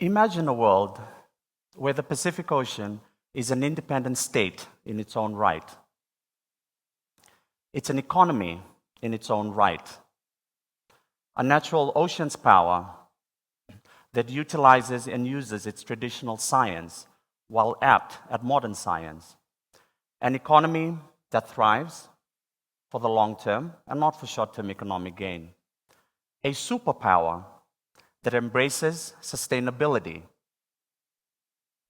Imagine a world where the Pacific Ocean is an independent state in its own right. It's an economy in its own right. A natural ocean's power that utilizes and uses its traditional science while apt at modern science. An economy that thrives for the long term and not for short-term economic gain. A superpower that embraces sustainability,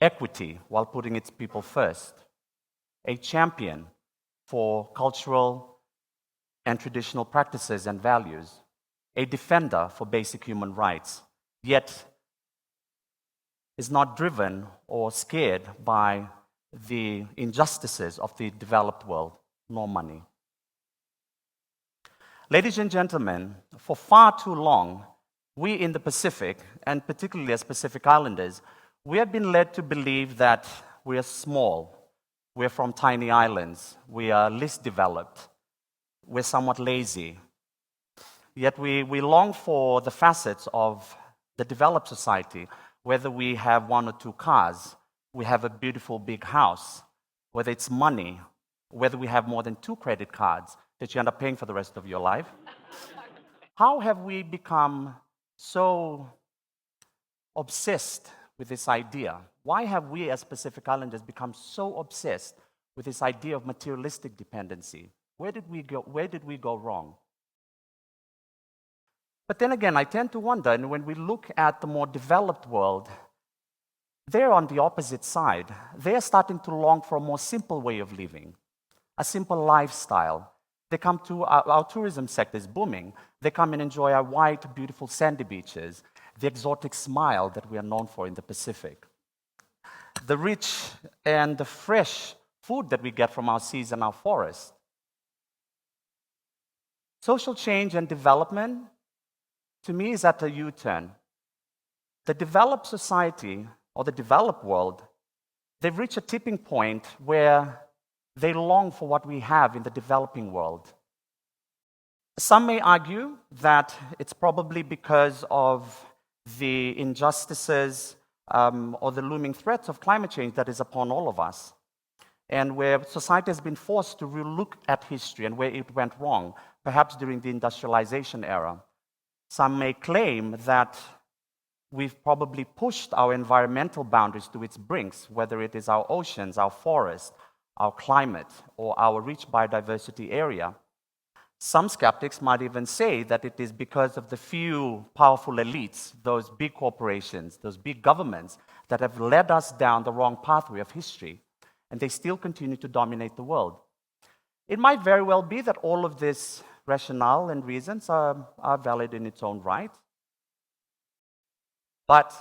equity while putting its people first. A champion for cultural and traditional practices and values. A defender for basic human rights, yet is not driven or scared by the injustices of the developed world, nor money. Ladies and gentlemen, for far too long, we in the Pacific, and particularly as Pacific Islanders, we have been led to believe that we are small, we're from tiny islands, we are least developed, we're somewhat lazy. Yet we long for the facets of the developed society, whether we have one or two cars, we have a beautiful big house, whether it's money, whether we have more than 2 credit cards that you end up paying for the rest of your life. How have we become so obsessed with this idea? Why have we as Pacific Islanders become so obsessed with this idea of materialistic dependency? Where did we go wrong? But then again, I tend to wonder, and when we look at the more developed world, they're on the opposite side. They're starting to long for a more simple way of living, a simple lifestyle. They come to our tourism sector is booming. They come and enjoy our white, beautiful sandy beaches, the exotic smile that we are known for in the Pacific, the rich and the fresh food that we get from our seas and our forests. Social change and development, to me, is at a U-turn. The developed society, or the developed world, they've reached a tipping point where they long for what we have in the developing world. Some may argue that it's probably because of the injustices or the looming threats of climate change that is upon all of us, and where society has been forced to relook at history and where it went wrong, perhaps during the industrialization era. Some may claim that we've probably pushed our environmental boundaries to its brinks, whether it is our oceans, our forests, our climate, or our rich biodiversity area. Some skeptics might even say that it is because of the few powerful elites, those big corporations, those big governments, that have led us down the wrong pathway of history, and they still continue to dominate the world. It might very well be that all of this rationale and reasons are valid in its own right. But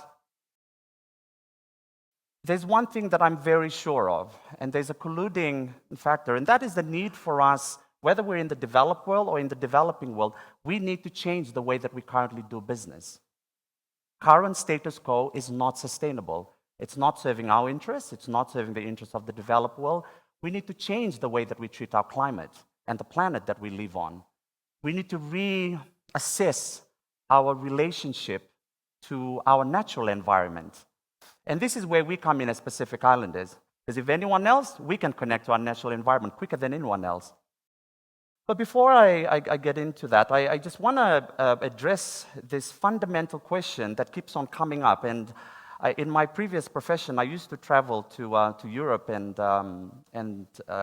there's one thing that I'm very sure of, and there's a colluding factor, and that is the need for us, whether we're in the developed world or in the developing world, we need to change the way that we currently do business. Current status quo is not sustainable. It's not serving our interests. It's not serving the interests of the developed world. We need to change the way that we treat our climate and the planet that we live on. We need to reassess our relationship to our natural environment. And this is where we come in as Pacific Islanders, because if anyone else, we can connect to our natural environment quicker than anyone else. But before I get into that, I just want to address this fundamental question that keeps on coming up. And in my previous profession, I used to travel to Europe and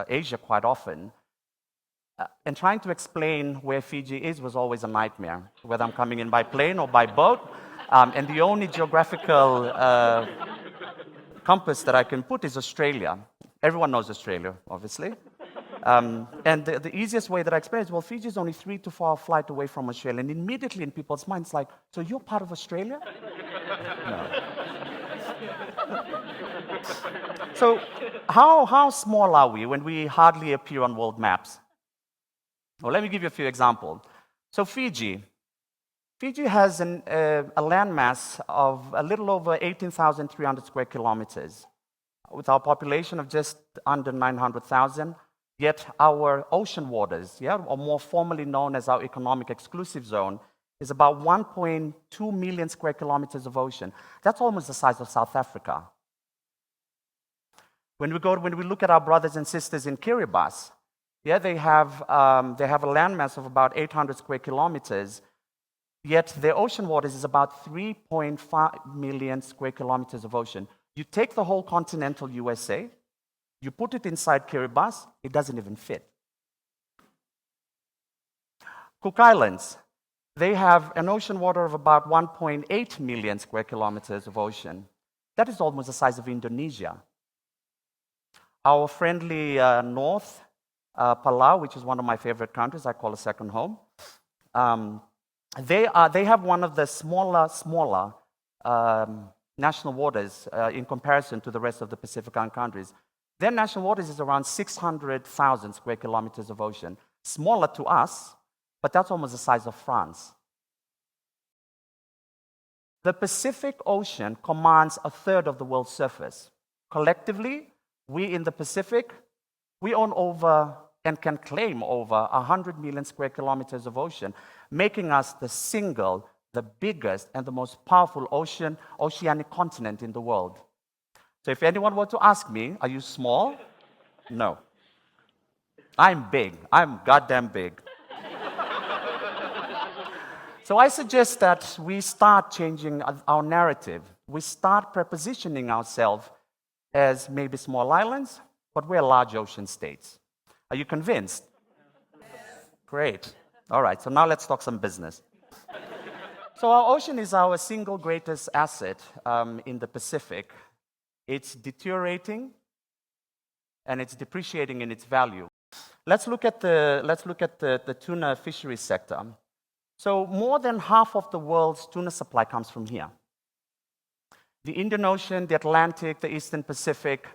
Asia quite often. And trying to explain where Fiji is was always a nightmare, whether I'm coming in by plane or by boat. And the only geographical compass that I can put is Australia. Everyone knows Australia, obviously. And the easiest way that I explain is, well, Fiji is only 3 to 4 hour flight away from Australia. And immediately in people's minds, like, so you're part of Australia? No. So how small are we when we hardly appear on world maps? Well, let me give you a few examples. So Fiji has a landmass of a little over 18,300 square kilometers, with our population of just under 900,000. Yet our ocean waters, or more formally known as our economic exclusive zone, is about 1.2 million square kilometers of ocean. That's almost the size of South Africa. When we look at our brothers and sisters in Kiribati, yeah, they have a landmass of about 800 square kilometers, yet their ocean waters is about 3.5 million square kilometers of ocean. You take the whole continental USA, you put it inside Kiribati, it doesn't even fit. Cook Islands, they have an ocean water of about 1.8 million square kilometers of ocean. That is almost the size of Indonesia. Our friendly north, Palau, which is one of my favorite countries, I call a second home, they have one of the smaller national waters in comparison to the rest of the Pacific Island countries. Their national waters is around 600,000 square kilometers of ocean. Smaller to us, but that's almost the size of France. The Pacific Ocean commands a third of the world's surface. Collectively, we in the Pacific, we own over and can claim over 100 million square kilometers of ocean, making us the biggest and the most powerful oceanic continent in the world. So if anyone were to ask me, are you small? No. I'm big. I'm goddamn big. So I suggest that we start changing our narrative. We start prepositioning ourselves as maybe small islands, but we're large ocean states. Are you convinced? Yes. Great. All right, so now let's talk some business. So our ocean is our single greatest asset in the Pacific. It's deteriorating and it's depreciating in its value. Let's look at the tuna fishery sector. So more than half of the world's tuna supply comes from here. The Indian Ocean, the Atlantic, the Eastern Pacific,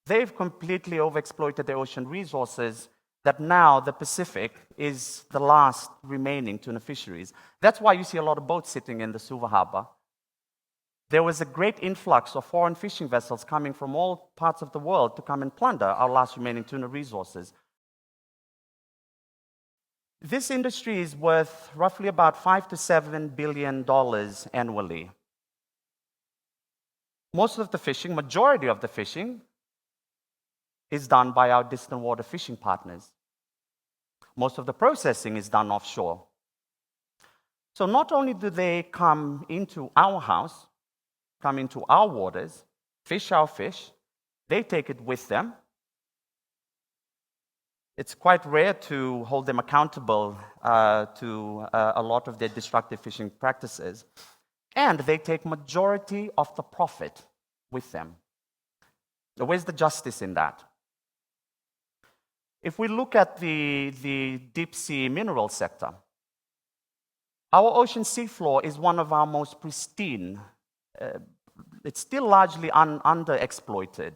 they've completely overexploited their ocean resources, that now the Pacific is the last remaining tuna fisheries. That's why you see a lot of boats sitting in the Suva harbor. There was a great influx of foreign fishing vessels coming from all parts of the world to come and plunder our last remaining tuna resources. This industry is worth roughly about $5 to $7 billion annually. Most of the fishing, majority of the fishing, is done by our distant water fishing partners. Most of the processing is done offshore. So not only do they come into our house, come into our waters, fish our fish, they take it with them. It's quite rare to hold them accountable to a lot of their destructive fishing practices. And they take majority of the profit with them. So where's the justice in that? If we look at the deep sea mineral sector, our ocean seafloor is one of our most pristine. It's still largely underexploited.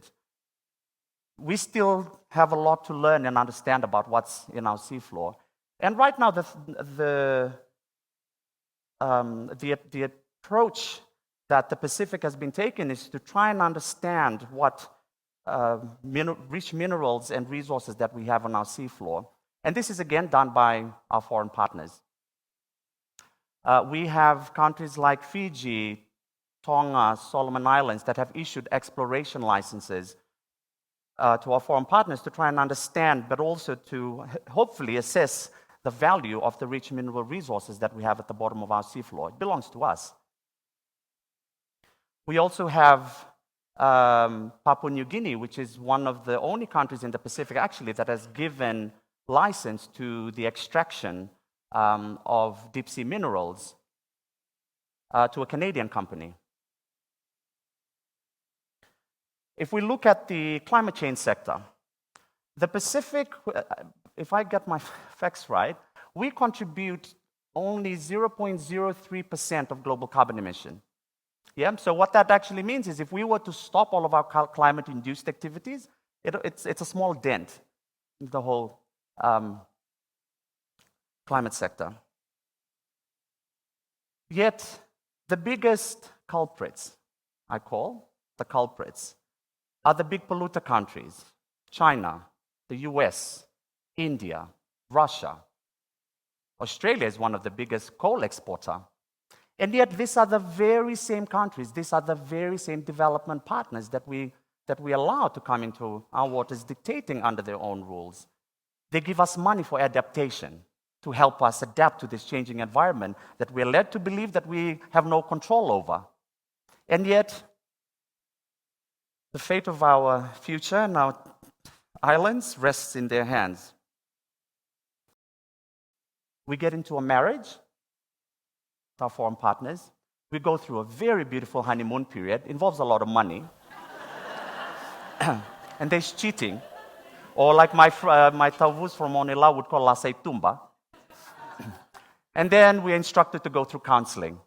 We still have a lot to learn and understand about what's in our seafloor. And right now, the approach that the Pacific has been taken is to try and understand what rich minerals and resources that we have on our seafloor. And this is again done by our foreign partners. We have countries like Fiji, Tonga, Solomon Islands that have issued exploration licenses to our foreign partners to try and understand, but also to hopefully assess the value of the rich mineral resources that we have at the bottom of our seafloor. It belongs to us. We also have Papua New Guinea, which is one of the only countries in the Pacific, actually, that has given license to the extraction of deep sea minerals to a Canadian company. If we look at the climate change sector, the Pacific, if I get my facts right, we contribute only 0.03% of global carbon emission. Yeah? So what that actually means is if we were to stop all of our climate-induced activities, it's a small dent in the whole climate sector. Yet, the biggest culprits, I call the culprits, are the big polluter countries: China, the US, India, Russia. Australia is one of the biggest coal exporter. And yet these are the very same countries, these are the very same development partners that we allow to come into our waters, dictating under their own rules. They give us money for adaptation, to help us adapt to this changing environment that we're led to believe that we have no control over. And yet, the fate of our future and our islands rests in their hands. We get into a marriage with our foreign partners. We go through a very beautiful honeymoon period. It involves a lot of money. And there's cheating. Or like my tavus from Onela would call lasei tumba. And then we're instructed to go through counseling.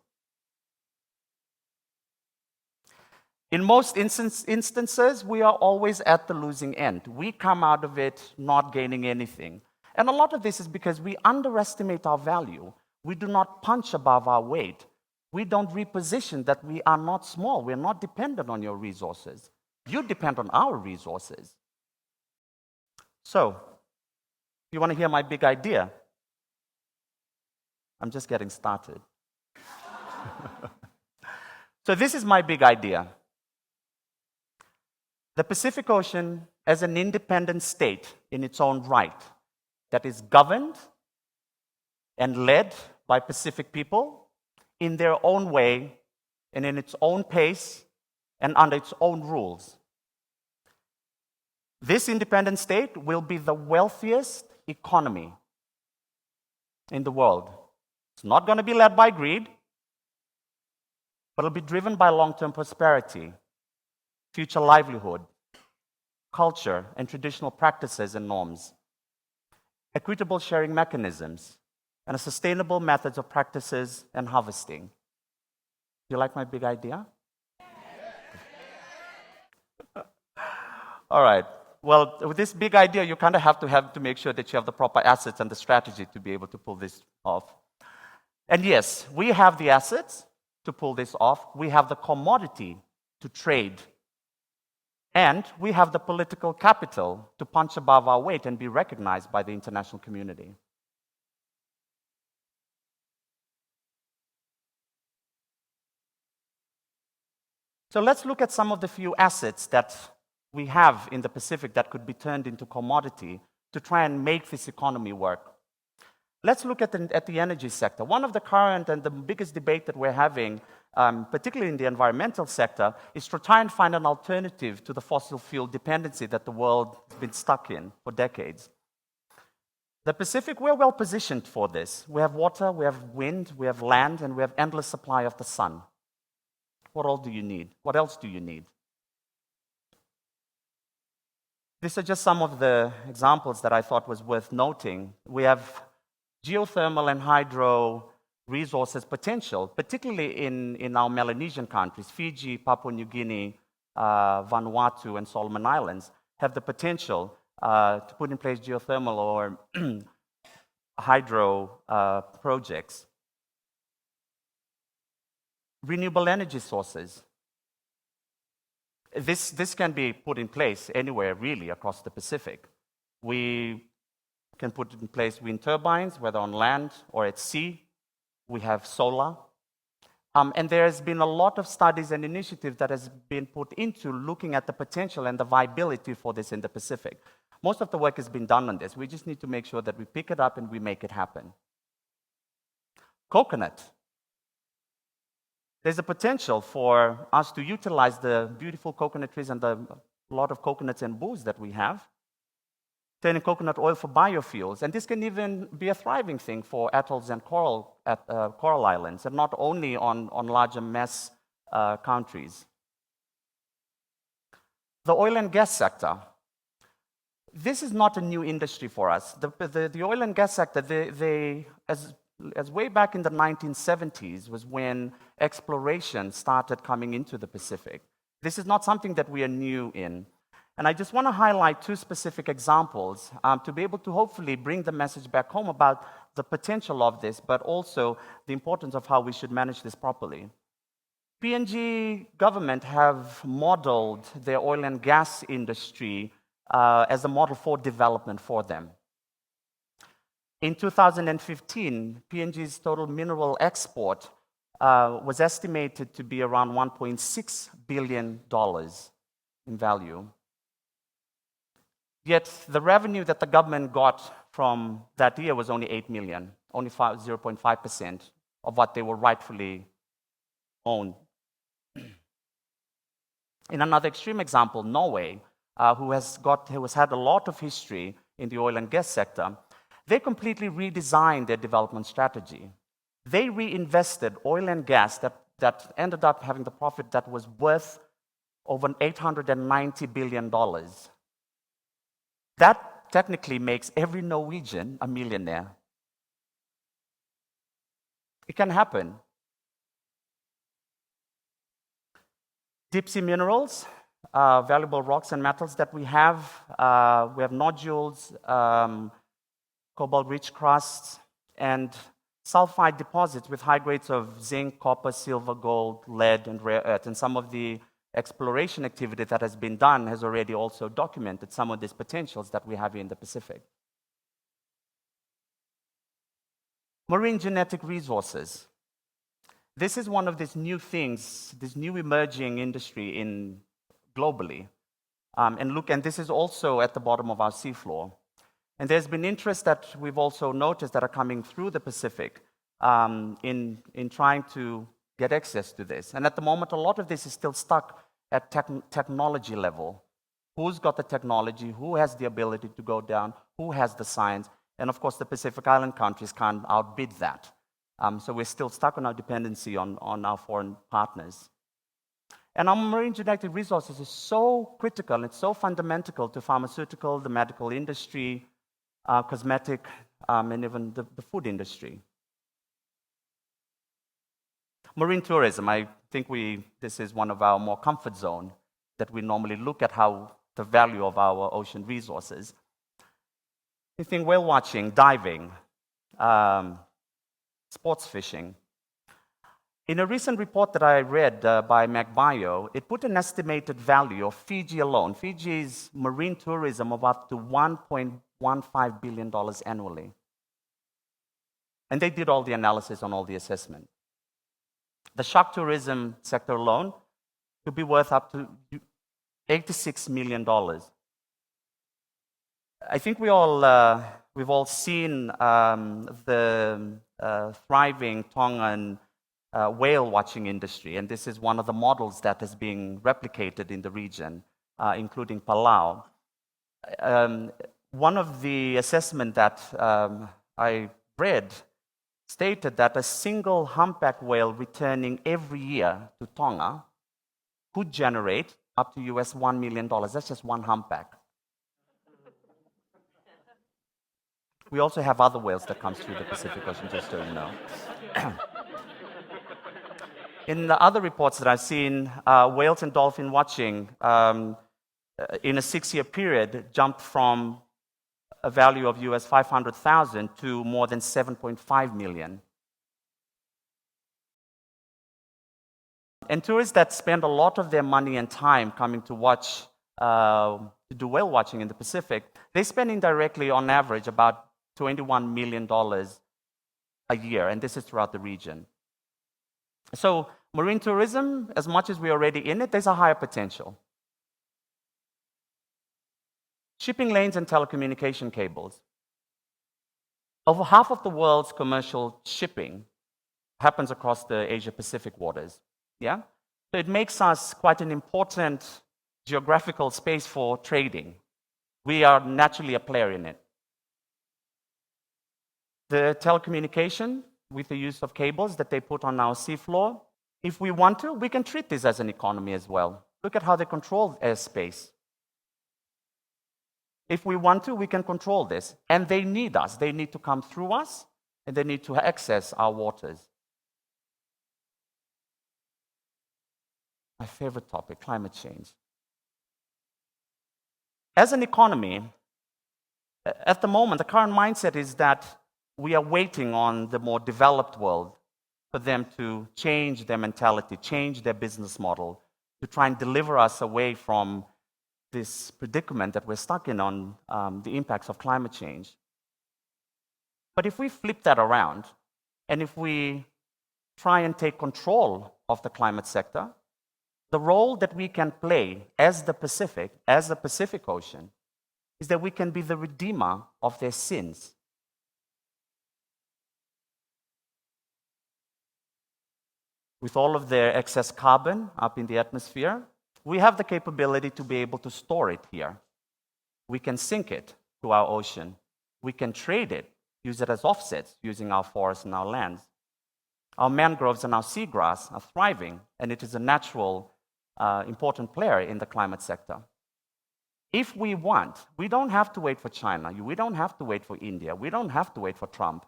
In most instances, we are always at the losing end. We come out of it not gaining anything. And a lot of this is because we underestimate our value. We do not punch above our weight. We don't reposition that we are not small. We're not dependent on your resources. You depend on our resources. So, you want to hear my big idea? I'm just getting started. So this is my big idea. The Pacific Ocean as an independent state in its own right that is governed and led by Pacific people in their own way and in its own pace and under its own rules. This independent state will be the wealthiest economy in the world. It's not going to be led by greed, but it'll be driven by long-term prosperity, future livelihood, culture, and traditional practices and norms, equitable sharing mechanisms, and sustainable methods of practices and harvesting. Do you like my big idea? All right. Well, with this big idea, you kind of have to make sure that you have the proper assets and the strategy to be able to pull this off. And yes, we have the assets to pull this off. We have the commodity to trade. And we have the political capital to punch above our weight and be recognized by the international community. So let's look at some of the few assets that we have in the Pacific that could be turned into commodity to try and make this economy work. Let's look at the energy sector. One of the current and the biggest debate that we're having, particularly in the environmental sector, is to try and find an alternative to the fossil fuel dependency that the world has been stuck in for decades. The Pacific, we're well positioned for this. We have water, we have wind, we have land, and we have endless supply of the sun. What all do you need? What else do you need? These are just some of the examples that I thought was worth noting. We have geothermal and hydro resources potential, particularly in our Melanesian countries. Fiji, Papua New Guinea, Vanuatu, and Solomon Islands have the potential to put in place geothermal or hydro projects. Renewable energy sources. This can be put in place anywhere, really, across the Pacific. We can put in place wind turbines, whether on land or at sea. We have solar. And there's been a lot of studies and initiatives that has been put into looking at the potential and the viability for this in the Pacific. Most of the work has been done on this. We just need to make sure that we pick it up and we make it happen. Coconut. There's a potential for us to utilize the beautiful coconut trees and the lot of coconuts and booze that we have, turning coconut oil for biofuels. And this can even be a thriving thing for atolls and coral islands, and not only on larger mass countries. The oil and gas sector. This is not a new industry for us. The oil and gas sector, as way back in the 1970s was when exploration started coming into the Pacific. This is not something that we are new in. And I just want to highlight two specific examples to be able to hopefully bring the message back home about the potential of this, but also the importance of how we should manage this properly. PNG government have modeled their oil and gas industry as a model for development for them. In 2015, PNG's total mineral export was estimated to be around $1.6 billion in value. Yet the revenue that the government got from that year was only 8 million, only 0.5% of what they were rightfully owned. In another extreme example, Norway, who has had a lot of history in the oil and gas sector, they completely redesigned their development strategy. They reinvested oil and gas that ended up having the profit that was worth over $890 billion. That technically makes every Norwegian a millionaire. It can happen. Deep sea minerals, valuable rocks and metals that we have. We have nodules, cobalt-rich crusts, and sulfide deposits with high grades of zinc, copper, silver, gold, lead, and rare earth. And some of the exploration activity that has been done has already also documented some of these potentials that we have in the Pacific. Marine genetic resources. This is one of these new things, this new emerging industry globally. And this is also at the bottom of our seafloor. And there's been interest that we've also noticed that are coming through the Pacific in trying to get access to this. And at the moment, a lot of this is still stuck at technology level. Who's got the technology? Who has the ability to go down? Who has the science? And of course, the Pacific Island countries can't outbid that. So we're still stuck on our dependency on our foreign partners. And our marine genetic resources is so critical, it's so fundamental to pharmaceutical, the medical industry, cosmetic, and even the food industry. Marine tourism, I think this is one of our more comfort zone that we normally look at how the value of our ocean resources. You think whale watching, diving, sports fishing. In a recent report that I read by MacBio, it put an estimated value of Fiji alone, Fiji's marine tourism, of up to $1.15 billion annually. And they did all the analysis on all the assessment. The shark tourism sector alone could be worth up to $86 million. I think we've all seen the thriving Tongan whale watching industry, and this is one of the models that is being replicated in the region, including Palau. One of the assessments that I read stated that a single humpback whale returning every year to Tonga could generate up to US $1 million. That's just one humpback. We also have other whales that come through the Pacific Ocean, just so you know. In the other reports that I've seen, whales and dolphin watching in a 6-year period jumped from a value of US 500,000 to more than 7.5 million. And tourists that spend a lot of their money and time coming to watch, to do whale watching in the Pacific, they spend indirectly on average about $21 million a year, and this is throughout the region. So marine tourism, as much as we're already in it, there's a higher potential. Shipping lanes and telecommunication cables. Over half of the world's commercial shipping happens across the Asia-Pacific waters. Yeah? So it makes us quite an important geographical space for trading. We are naturally a player in it. The telecommunication, with the use of cables that they put on our seafloor, if we want to, we can treat this as an economy as well. Look at how they control airspace. If we want to, we can control this. And they need us. They need to come through us, and they need to access our waters. My favorite topic, climate change. As an economy, at the moment, the current mindset is that we are waiting on the more developed world for them to change their mentality, change their business model, to try and deliver us away from this predicament that we're stuck in on the impacts of climate change. But if we flip that around, and if we try and take control of the climate sector, the role that we can play as the Pacific Ocean, is that we can be the redeemer of their sins. With all of their excess carbon up in the atmosphere, we have the capability to be able to store it here. We can sink it to our ocean. We can trade it, use it as offsets using our forests and our lands. Our mangroves and our seagrass are thriving, and it is a natural, important player in the climate sector. If we want, we don't have to wait for China. We don't have to wait for India. We don't have to wait for Trump.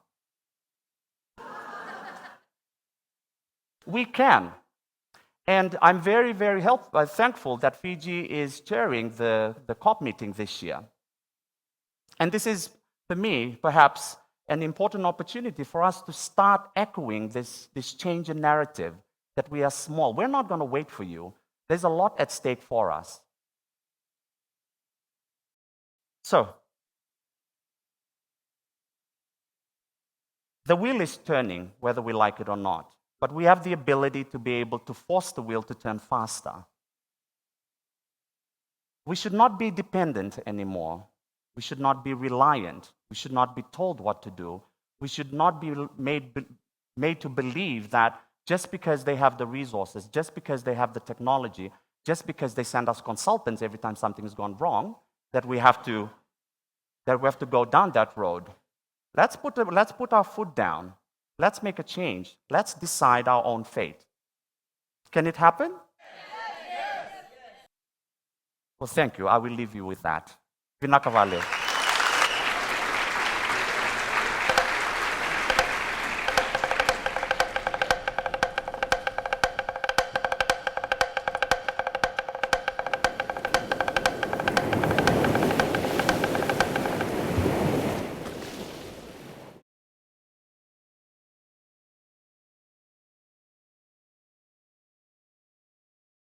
We can. And I'm very, very thankful that Fiji is chairing the COP meeting this year. And this is, for me, perhaps an important opportunity for us to start echoing this change in narrative that we are small. We're not going to wait for you. There's a lot at stake for us. So, the wheel is turning, whether we like it or not. But we have the ability to be able to force the wheel to turn faster. We should not be dependent anymore. We should not be reliant. We should not be told what to do. We should not be made to believe that just because they have the resources, just because they have the technology, just because they send us consultants every time something's gone wrong, that we have to go down that road. Let's put our foot down. Let's make a change. Let's decide our own fate. Can it happen? Yes. Well, thank you. I will leave you with that. Vinaka valeu.